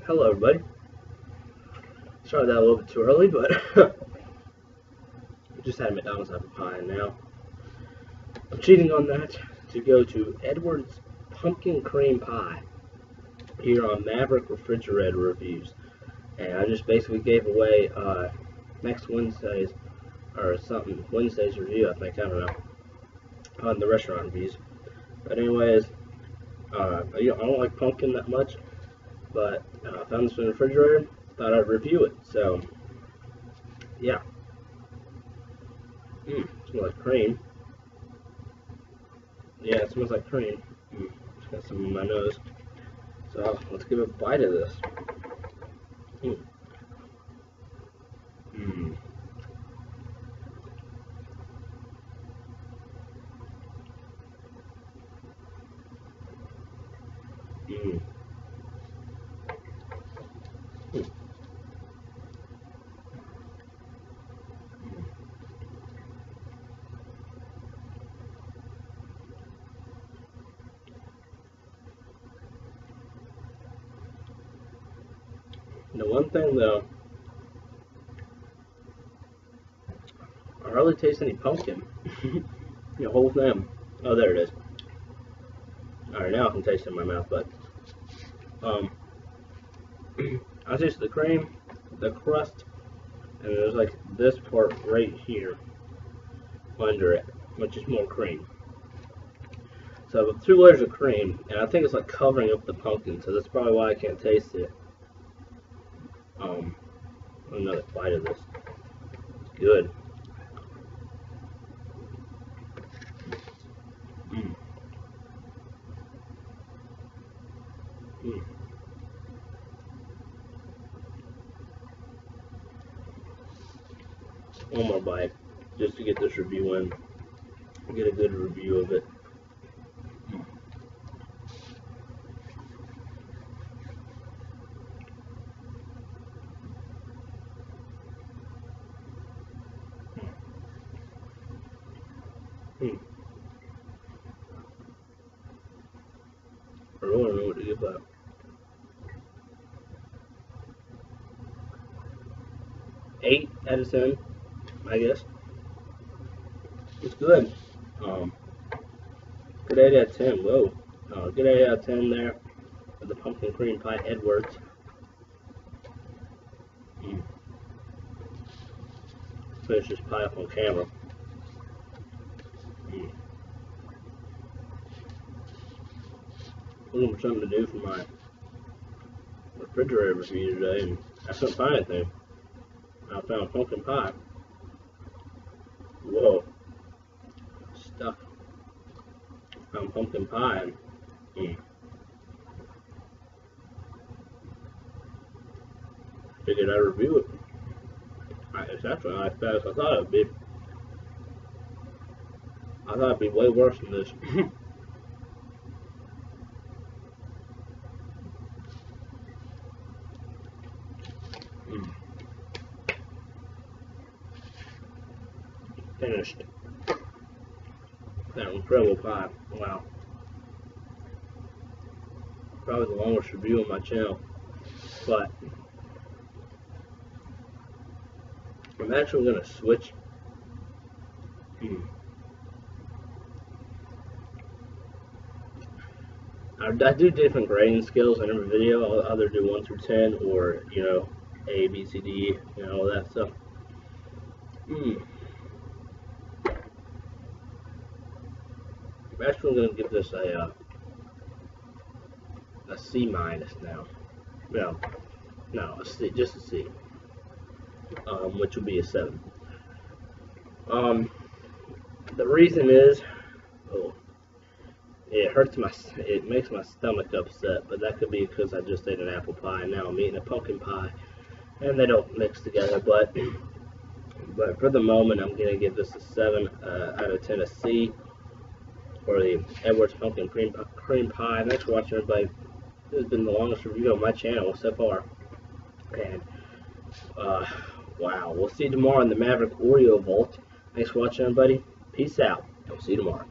Hello everybody. Sorry that a little bit too early, but I just had McDonald's apple pie and now I'm cheating on that to go to Edward's pumpkin cream pie here on Maverick refrigerator reviews. And I just basically gave away next Wednesday's or something Wednesday's review, I think, I don't know, on the restaurant reviews. But anyways, I don't like pumpkin that much, but I found this in the refrigerator, thought I'd review it. So yeah. Smells like cream. Yeah, it smells like cream. Just got some in my nose. So let's give a bite of this. The one thing though, I hardly taste any pumpkin. The whole thing. Oh, there it is. Alright, now I can taste it in my mouth, but I taste the cream, the crust, and there's like this part right here under it, which is more cream. So 2 layers of cream, and I think it's like covering up the pumpkin, so that's probably why I can't taste it. Another bite of this. Good. One more bite, just to get this review in, get a good review of it. I really don't know what to give that. 8 out of 10, I guess. It's good. Good 8 out of 10. Whoa. Good 8 out of 10 there for the pumpkin cream pie Edwards. Finish this pie up on camera. Looking for something to do for my refrigerator review today, and I couldn't find anything. I found pumpkin pie. Whoa. Stuff. Found pumpkin pie. Figured I'd review it. It's actually not as bad as I thought it would be. I thought it'd be way worse than this. Finished. That incredible pie. Wow. Probably the longest review on my channel. But I'm actually going to switch. I do different grading scales in every video. I'll either do 1 through 10 or, you know, A, B, C, D, you know, all that stuff. I'm actually going to give this a C minus now. No, a C, just a C. Which would be a 7. The reason is, it makes my stomach upset, but that could be because I just ate an apple pie and now I'm eating a pumpkin pie, and they don't mix together. But for the moment, I'm gonna give this a 7 out of 10, a C for the Edwards pumpkin cream pie. Thanks for watching, everybody. This has been the longest review on my channel so far, and wow, we'll see you tomorrow in the Maverick Oreo Vault. Thanks for watching, everybody. Peace out. We'll see you tomorrow.